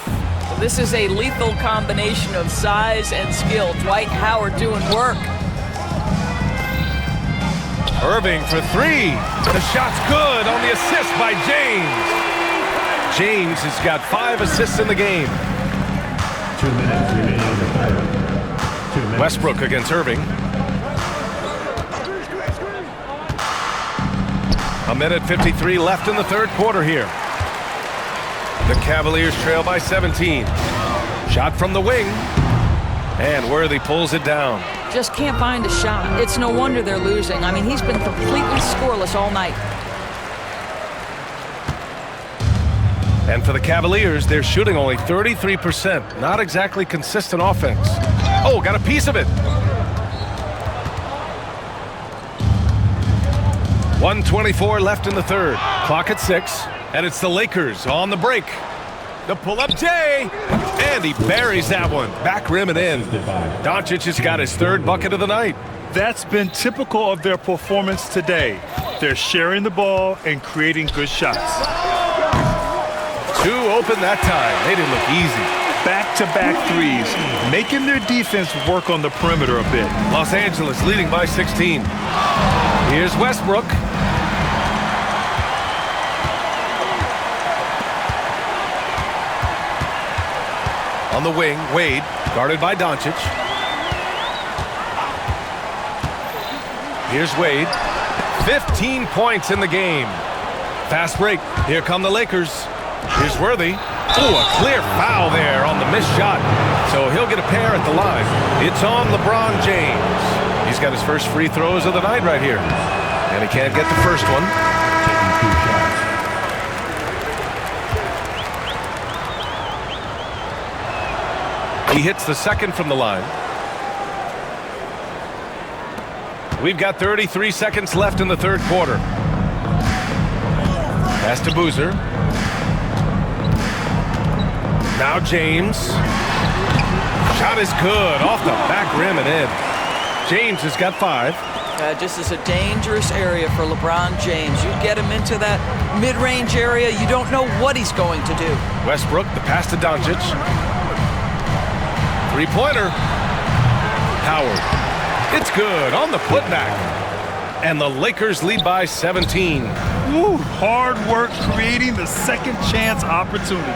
This is a lethal combination of size and skill. Dwight Howard doing work. Irving for 3. The shot's good on the assist by James. James has got 5 assists in the game. 2 minutes remaining in the third. 2 minutes. Westbrook against Irving. A minute 53 left in the third quarter here. The Cavaliers trail by 17. Shot from the wing. And Worthy pulls it down. Just can't find a shot. It's no wonder they're losing. I mean, he's been completely scoreless all night. And for the Cavaliers, they're shooting only 33%. Not exactly consistent offense. Oh, got a piece of it. 1:24 left in the third. Clock at 6. And it's the Lakers on the break. The pull-up J. And he buries that one. Back rim and in. Doncic has got his 3rd bucket of the night. That's been typical of their performance today. They're sharing the ball and creating good shots. 2 open that time. They didn't look easy. Back-to-back threes, making their defense work on the perimeter a bit. Los Angeles leading by 16. Here's Westbrook. On the wing, Wade, guarded by Doncic. Here's Wade. 15 points in the game. Fast break. Here come the Lakers. Here's Worthy. Oh, a clear foul there on the missed shot. So he'll get a pair at the line. It's on LeBron James. He's got his first free throws of the night right here. And he can't get the first one. Taking 2 shots. He hits the second from the line. We've got 33 seconds left in the third quarter. Pass to Boozer. Now James. Shot is good. Off the back rim and in. James has got 5. Just is a dangerous area for LeBron James. You get him into that mid-range area, you don't know what he's going to do. Westbrook, the pass to Doncic. 3-pointer. Howard. It's good on the putback. And the Lakers lead by 17. Woo, hard work creating the second chance opportunity.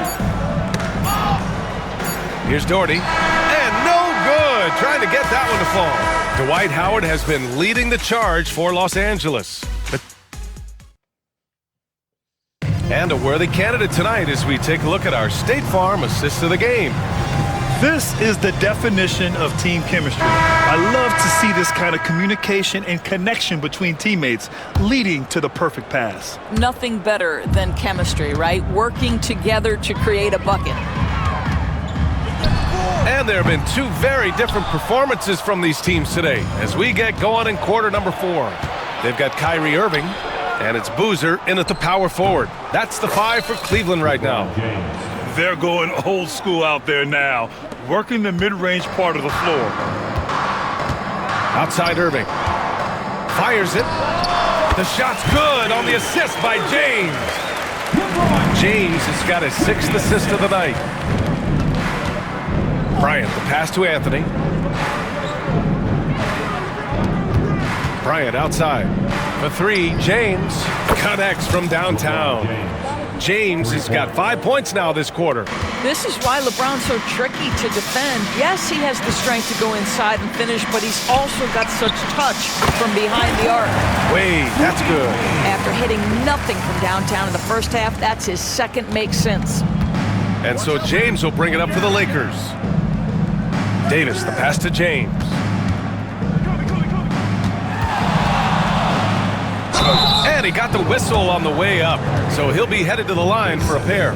Here's Doherty. And no good. Trying to get that one to fall. Dwight Howard has been leading the charge for Los Angeles. And a worthy candidate tonight as we take a look at our State Farm assist of the game. This is the definition of team chemistry. I love to see this kind of communication and connection between teammates leading to the perfect pass. Nothing better than chemistry, right? Working together to create a bucket. And there have been 2 very different performances from these teams today as we get going in quarter number 4. They've got Kyrie Irving, and it's Boozer in at the power forward. That's the 5 for Cleveland right now. They're going old school out there now, working the mid-range part of the floor. Outside Irving. Fires it. The shot's good on the assist by James. James has got his 6th assist of the night. Bryant, the pass to Anthony. Bryant outside. For 3, James connects from downtown. James has got 5 points now this quarter. This is why LeBron's so tricky to defend. Yes, he has the strength to go inside and finish, but he's also got such touch from behind the arc. Wade, that's good. After hitting nothing from downtown in the first half, that's his second make since. And so James will bring it up for the Lakers. Davis, the pass to James. And he got the whistle on the way up, so he'll be headed to the line for a pair.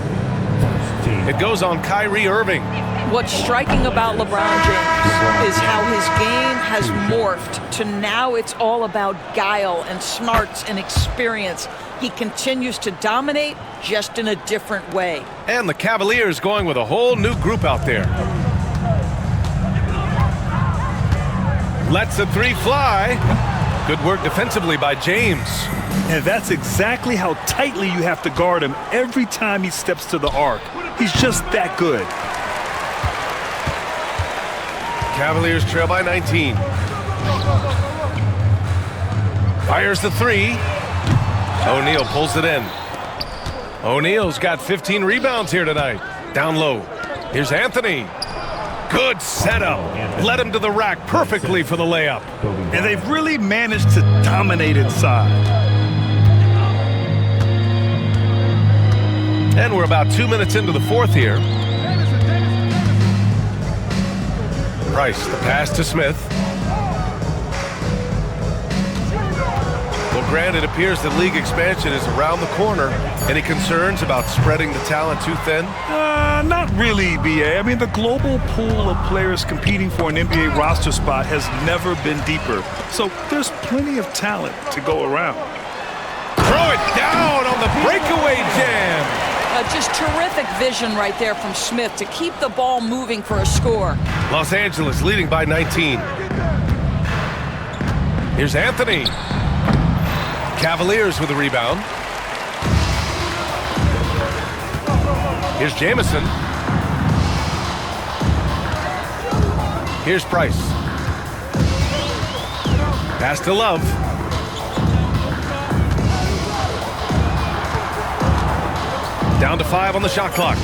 It goes on Kyrie Irving. What's striking about LeBron James is how his game has morphed to now it's all about guile and smarts and experience. He continues to dominate, just in a different way. And the Cavaliers going with a whole new group out there. Lets the 3 fly. Good work defensively by James. And that's exactly how tightly you have to guard him every time he steps to the arc. He's just that good. Cavaliers trail by 19. Fires the 3. O'Neal pulls it in. O'Neal's got 15 rebounds here tonight. Down low. Here's Anthony. Good setup. Led him to the rack perfectly for the layup. And they've really managed to dominate inside. And we're about 2 minutes into the fourth here. Price, the pass to Smith. Well, Grant, it appears that league expansion is around the corner. Any concerns about spreading the talent too thin? Not really, B.A. I mean, the global pool of players competing for an NBA roster spot has never been deeper. So there's plenty of talent to go around. Throw it down on the breakaway jam. Just terrific vision right there from Smith to keep the ball moving for a score. Los Angeles leading by 19. Here's Anthony. Cavaliers with a rebound. Here's Jamison. Here's Price. Pass to Love. Down to 5 on the shot clock.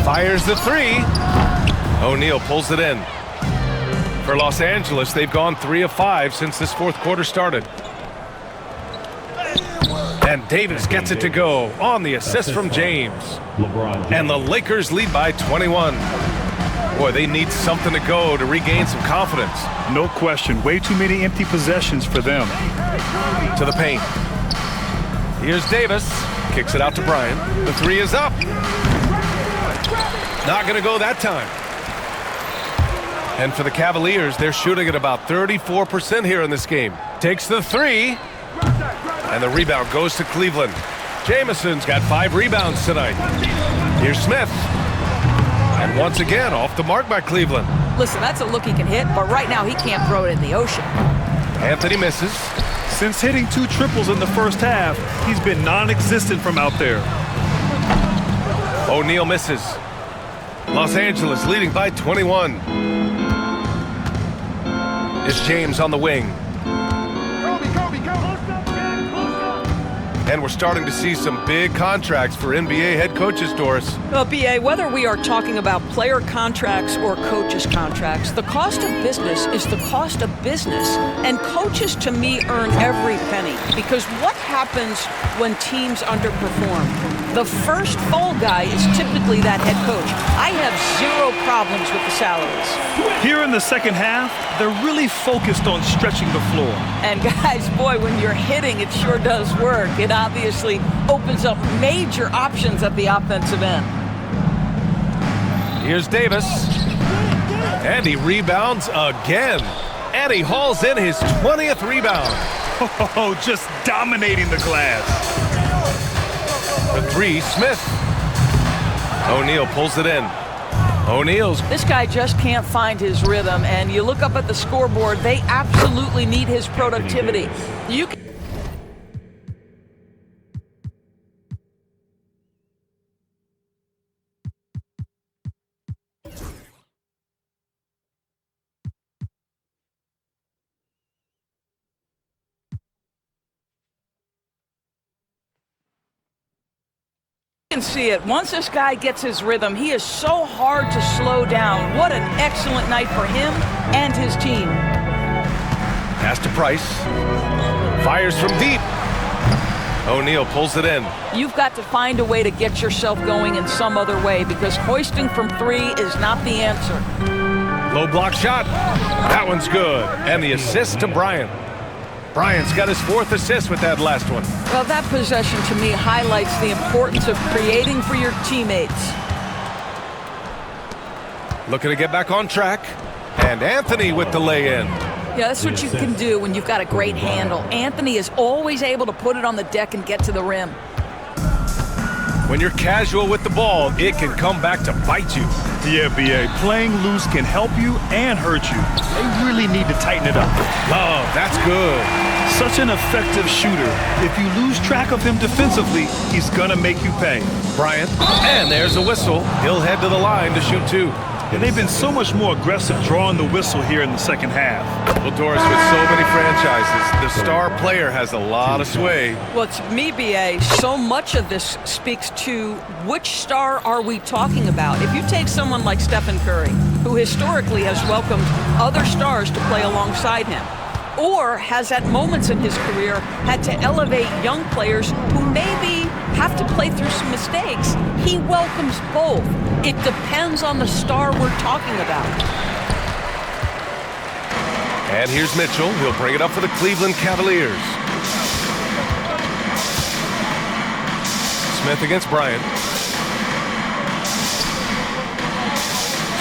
Fires the 3. O'Neal pulls it in. For Los Angeles, they've gone 3 of 5 since this fourth quarter started. And Davis gets it to go on the assist from James. And the Lakers lead by 21. Boy, they need something to go to regain some confidence. No question. Way too many empty possessions for them. To the paint. Here's Davis. Kicks it out to Bryant. The 3 is up. Not going to go that time. And for the Cavaliers, they're shooting at about 34% here in this game. Takes the 3. And the rebound goes to Cleveland. Jamison's got 5 rebounds tonight. Here's Smith. And once again, off the mark by Cleveland. Listen, that's a look he can hit, but right now he can't throw it in the ocean. Anthony misses. Since hitting 2 triples in the first half, he's been non-existent from out there. O'Neal misses. Los Angeles leading by 21. It's James on the wing. And we're starting to see some big contracts for NBA head coaches, Doris. Well, B.A., whether we are talking about player contracts or coaches' contracts, the cost of business is the cost of business. And coaches, to me, earn every penny. Because what happens when teams underperform? The first fall guy is typically that head coach. I have 0 problems with the salaries. Here in the second half, they're really focused on stretching the floor. And guys, boy, when you're hitting, it sure does work. It obviously opens up major options at the offensive end. Here's Davis. And he rebounds again. And he hauls in his 20th rebound. Oh, just dominating the glass. The 3, Smith. O'Neal pulls it in. O'Neal's. This guy just can't find his rhythm, and you look up at the scoreboard, they absolutely need his productivity. You can see it. Once this guy gets his rhythm, he is so hard to slow down. What an excellent night for him and his team. Pass to Price. Fires from deep. O'Neal pulls it in. You've got to find a way to get yourself going in some other way, because hoisting from 3 is not the answer. Low block shot. That one's good. And the assist to Bryant. Bryant's got his 4th assist with that last one. Well, that possession to me highlights the importance of creating for your teammates. Looking to get back on track. And Anthony with the lay-in. Yeah, that's what you can do when you've got a great handle. Anthony is always able to put it on the deck and get to the rim. When you're casual with the ball, it can come back to bite you. Yeah, B.A., playing loose can help you and hurt you. They really need to tighten it up. Oh, that's good. Such an effective shooter. If you lose track of him defensively, he's gonna make you pay. Bryant, and there's a whistle. He'll head to the line to shoot 2. And they've been so much more aggressive drawing the whistle here in the second half. Well, Doris, with so many franchises, the star player has a lot of sway. Well, to me, B.A., so much of this speaks to which star are we talking about. If you take someone like Stephen Curry, who historically has welcomed other stars to play alongside him, or has at moments in his career had to elevate young players who maybe have to play through some mistakes, he welcomes both. It depends on the star we're talking about. And here's Mitchell. He'll bring it up for the Cleveland Cavaliers. Smith against Bryant.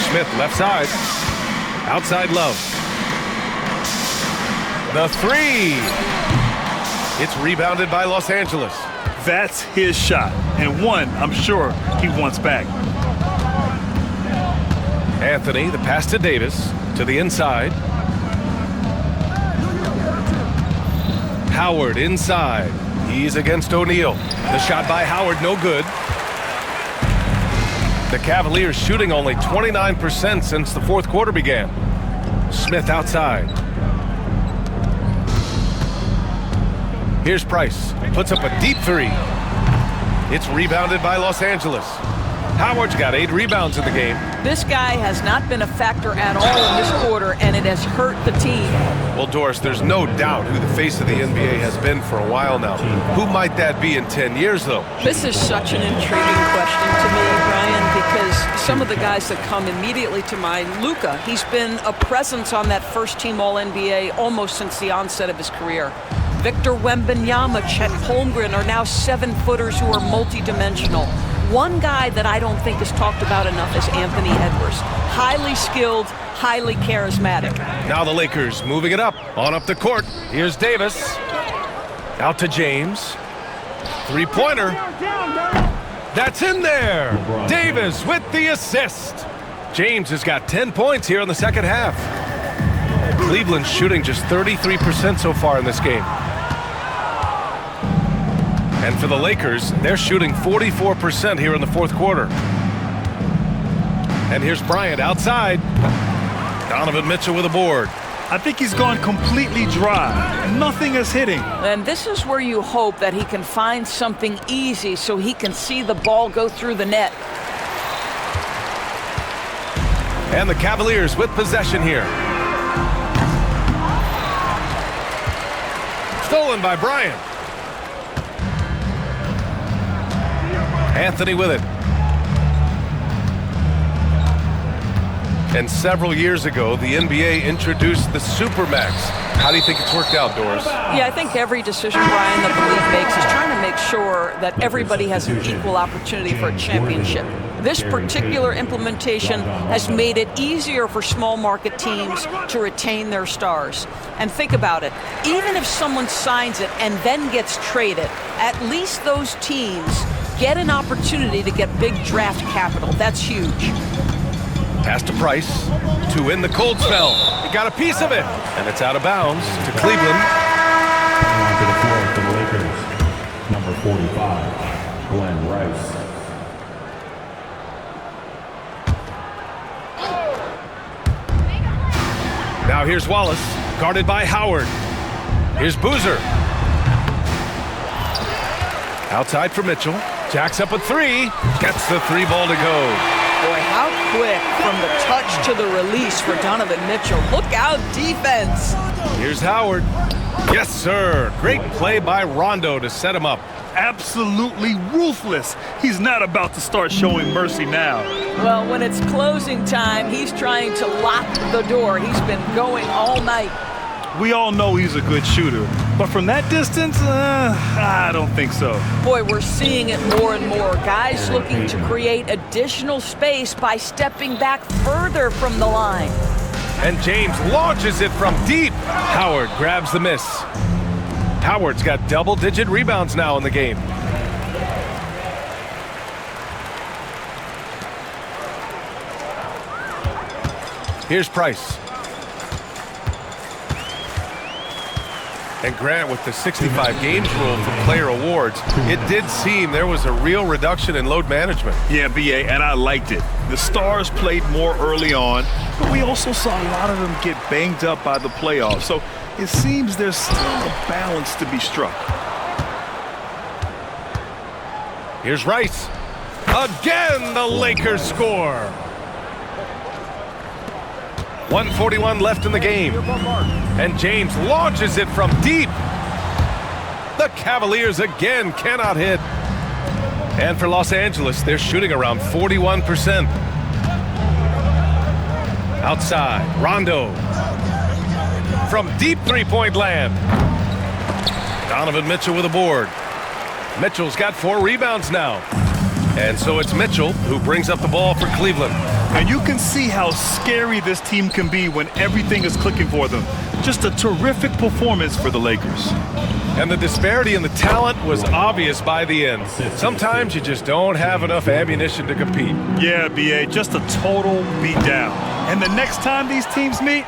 Smith left side. Outside Love. The three. It's rebounded by Los Angeles. That's his shot, and one I'm sure he wants back. Anthony, the pass to Davis, to the inside. Howard inside. He's against O'Neal. The shot by Howard, no good. The Cavaliers shooting only 29% since the fourth quarter began. Smith outside. Here's Price. Puts up a deep three. It's rebounded by Los Angeles. Howard's got 8 rebounds in the game. This guy has not been a factor at all in this quarter, and it has hurt the team. Well, Doris, there's no doubt who the face of the NBA has been for a while now. Who might that be in 10 years, though? This is such an intriguing question to me, Brian, because some of the guys that come immediately to mind, Luka, he's been a presence on that first-team All-NBA almost since the onset of his career. Victor Wembanyama, Chet Holmgren are now 7-footers who are multidimensional. One guy that I don't think is talked about enough is Anthony Edwards. Highly skilled, highly charismatic. Now the Lakers moving it up, on up the court. Here's Davis. Out to James. Three-pointer. That's in there. Davis with the assist. James has got 10 points here in the second half. Cleveland's shooting just 33% so far in this game. And for the Lakers, they're shooting 44% here in the fourth quarter. And here's Bryant outside. Donovan Mitchell with a board. I think he's gone completely dry. Nothing is hitting. And this is where you hope that he can find something easy so he can see the ball go through the net. And the Cavaliers with possession here. Stolen by Bryant. Anthony with it. And several years ago, the NBA introduced the Supermax. How do you think it's worked out, Doris? Yeah, I think every decision, Brian, that the league makes is trying to make sure that everybody has an equal opportunity for a championship. This particular implementation has made it easier for small market teams to retain their stars. And think about it. Even if someone signs it and then gets traded, at least those teams get an opportunity to get big draft capital. That's huge. Pass to Price. To win the cold spell. He got a piece of it. And it's out of bounds to Cleveland. On to the floor for the Lakers. Number 45, Glenn Rice. Now here's Wallace, guarded by Howard. Here's Boozer. Outside for Mitchell. Jacks up a three. Gets the three ball to go. Boy, how quick from the touch to the release for Donovan Mitchell. Look out, defense. Here's Howard. Yes, sir. Great play by Rondo to set him up. Absolutely ruthless. He's not about to start showing mercy now. Well, when it's closing time, he's trying to lock the door. He's been going all night. We all know he's a good shooter, but from that distance, I don't think so. Boy, we're seeing it more and more. Guys looking to create additional space by stepping back further from the line. And James launches it from deep. Howard grabs the miss. Howard's got double-digit rebounds now in the game. Here's Price. And Grant, with the 65 games rule for player awards, it did seem there was a real reduction in load management. Yeah, BA, and I liked it. The stars played more early on, but we also saw a lot of them get banged up by the playoffs. So it seems there's still a balance to be struck. Here's Rice. Again, the Lakers score. 1:41 left in the game. And James launches it from deep. The Cavaliers again cannot hit. And for Los Angeles, they're shooting around 41%. Outside, Rondo. From deep three-point land. Donovan Mitchell with a board. Mitchell's got 4 rebounds now. And so it's Mitchell who brings up the ball for Cleveland. And you can see how scary this team can be when everything is clicking for them. Just a terrific performance for the Lakers. And the disparity in the talent was obvious by the end. Sometimes you just don't have enough ammunition to compete. Yeah, B.A., just a total beatdown. And the next time these teams meet,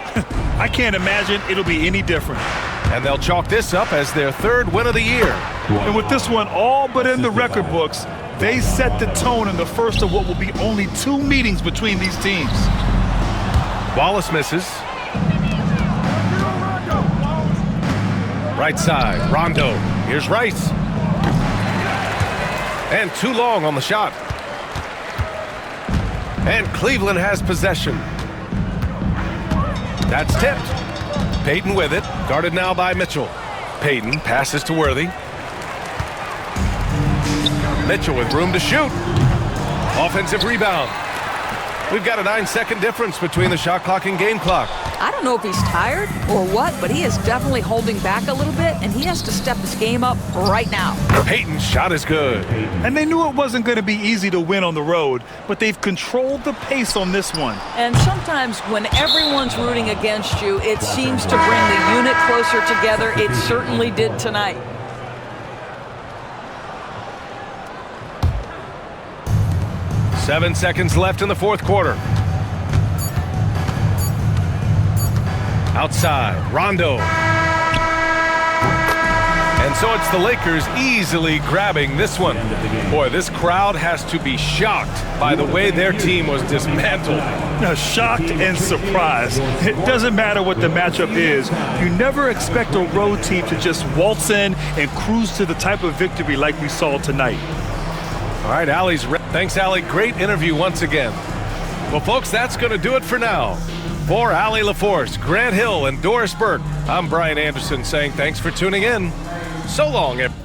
I can't imagine it'll be any different. And they'll chalk this up as their 3rd win of the year. And with this one all but in the record books, they set the tone in the first of what will be only 2 meetings between these teams. Wallace misses. Right side, Rondo. Here's Rice. And too long on the shot. And Cleveland has possession. That's tipped. Payton with it. Guarded now by Mitchell. Payton passes to Worthy. Mitchell with room to shoot. Offensive rebound. We've got a 9-second difference between the shot clock and game clock. I don't know if he's tired or what, but he is definitely holding back a little bit, and he has to step his game up right now. Payton's shot is good. And they knew it wasn't going to be easy to win on the road, but they've controlled the pace on this one. And sometimes when everyone's rooting against you, it seems to bring the unit closer together. It certainly did tonight. Seven seconds left in the 4th quarter. Outside, Rondo. And so it's the Lakers easily grabbing this one. Boy, this crowd has to be shocked by the way their team was dismantled. Now, shocked and surprised. It doesn't matter what the matchup is. You never expect a road team to just waltz in and cruise to the type of victory like we saw tonight. All right, Allie's ready. Thanks, Allie. Great interview once again. Well, folks, that's going to do it for now. For Allie LaForce, Grant Hill, and Doris Burke, I'm Brian Anderson saying thanks for tuning in. So long, everyone.